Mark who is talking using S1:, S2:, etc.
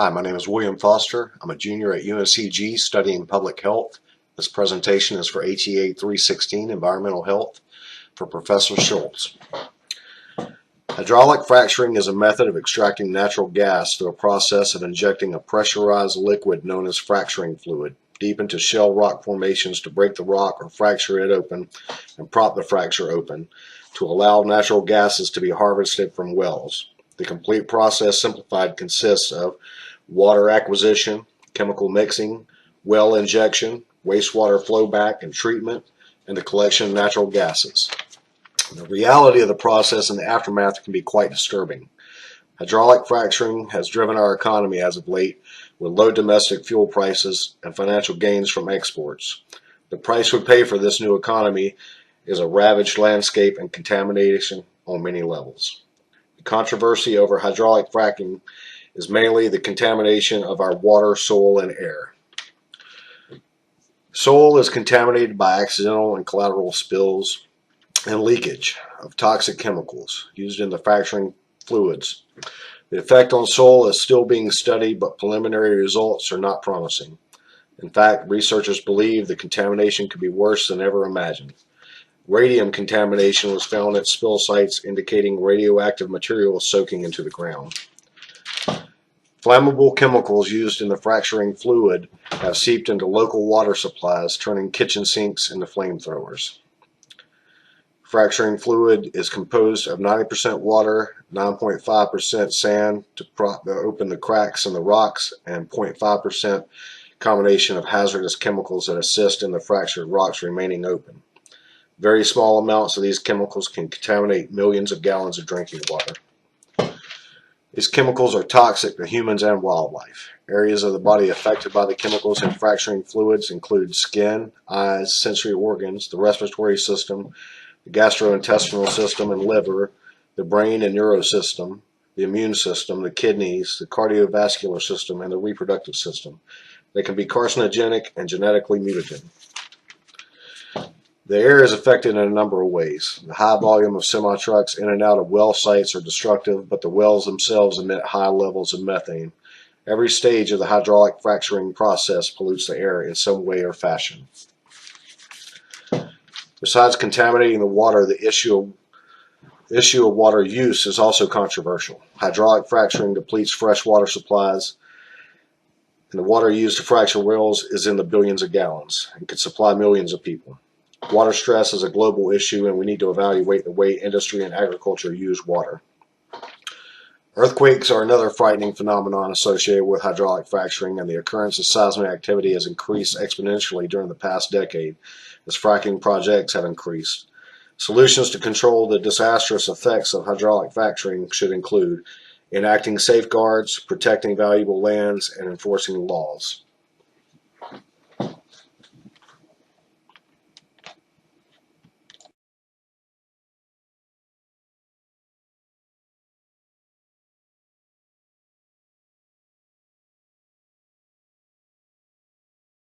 S1: Hi, my name is William Foster. I'm a junior at UNCG studying public health. This presentation is for HEA 316, Environmental Health, for Professor Schultz. Hydraulic fracturing is a method of extracting natural gas through a process of injecting a pressurized liquid known as fracturing fluid deep into shell rock formations to break the rock or fracture it open and prop the fracture open to allow natural gases to be harvested from wells. The complete process, simplified, consists of water acquisition, chemical mixing, well injection, wastewater flowback and treatment, and the collection of natural gases. The reality of the process and the aftermath can be quite disturbing. Hydraulic fracturing has driven our economy as of late with low domestic fuel prices and financial gains from exports. The price we pay for this new economy is a ravaged landscape and contamination on many levels. The controversy over hydraulic fracking is mainly the contamination of our water, soil, and air. Soil is contaminated by accidental and collateral spills and leakage of toxic chemicals used in the fracturing fluids. The effect on soil is still being studied, but preliminary results are not promising. In fact, researchers believe the contamination could be worse than ever imagined. Radium contamination was found at spill sites, indicating radioactive material soaking into the ground. Flammable chemicals used in the fracturing fluid have seeped into local water supplies, turning kitchen sinks into flamethrowers. Fracturing fluid is composed of 90% water, 9.5% sand to open the cracks in the rocks, and 0.5% combination of hazardous chemicals that assist in the fractured rocks remaining open. Very small amounts of these chemicals can contaminate millions of gallons of drinking water. These chemicals are toxic to humans and wildlife. Areas of the body affected by the chemicals in fracturing fluids include skin, eyes, sensory organs, the respiratory system, the gastrointestinal system and liver, the brain and neurosystem, the immune system, the kidneys, the cardiovascular system, and the reproductive system. They can be carcinogenic and genetically mutagen. The air is affected in a number of ways. The high volume of semi-trucks in and out of well sites are destructive, but the wells themselves emit high levels of methane. Every stage of the hydraulic fracturing process pollutes the air in some way or fashion. Besides contaminating the water, the issue of water use is also controversial. Hydraulic fracturing depletes fresh water supplies, and the water used to fracture wells is in the billions of gallons and could supply millions of people. Water stress is a global issue, and we need to evaluate the way industry and agriculture use water. Earthquakes are another frightening phenomenon associated with hydraulic fracturing, and the occurrence of seismic activity has increased exponentially during the past decade as fracking projects have increased. Solutions to control the disastrous effects of hydraulic fracturing should include enacting safeguards, protecting valuable lands, and enforcing laws.